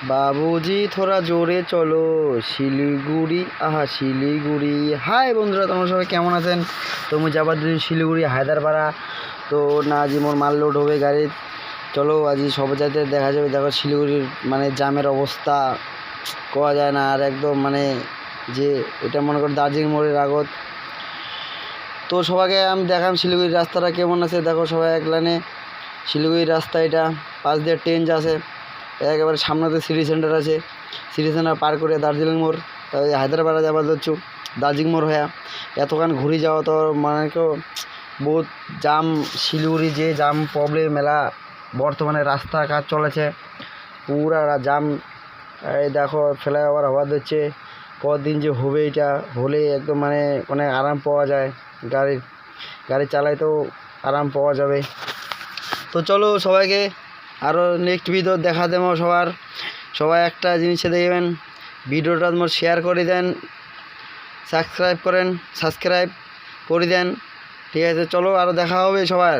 বাবুজি থোড়া জোরে চলো শিলিগুড়ি, আহা শিলিগুড়ি। হাই বন্ধুরা, তোমরা সবাই কেমন আছেন? তো মুই যাবার দিন শিলিগুড়ি হায়দ্রাপাড়া। তো না আজি মোর মাল লোড হবে গাড়ি। চলো আজি সব যাতে দেখা যাবে। দেখো শিলিগুড়ির মানে জামের অবস্থা কোয়া যায় না। আর একদম মানে যে এটা মনে করো দার্জিলিং মোড়ের আগত। তো সবাইকে আমি দেখাম শিলিগুড়ির রাস্তাটা কেমন আছে। দেখো সবাই এক লাইনে শিলিগুড়ির রাস্তা, এটা পাশ দিয়ে ট্রেন আছে, একেবারে সামনেতে সিটি সেন্টার আছে। সিটি সেন্টার পার করে দার্জিলিং মোড়, তাই হায়দ্রাবাদে যাবার ধরছু দার্জিলিং মোড় হয়ে এতক্ষণ ঘুরে যাওয়া। তো মানে কেউ বহুত জাম শিলিগুড়ি, যে জাম প্রবলেম মেলা বর্তমানে রাস্তা কাজ চলেছে, পুরা জাম। এই দেখো ফ্লাইওভার হওয়া দিচ্ছে, কদিন যে হবে এটা হলে একদম মানে অনেক আরাম পাওয়া যায়, গাড়ি চালাইতেও আরাম পাওয়া যাবে। তো চলো সবাইকে আরও নেক্সট ভিডিও দেখা দেবো। সবাই একটা জিনিসে দেখবেন, ভিডিওটা তোমার শেয়ার করে দেন, সাবস্ক্রাইব করে দেন। ঠিক আছে, চলো আরও দেখা হবে সবার।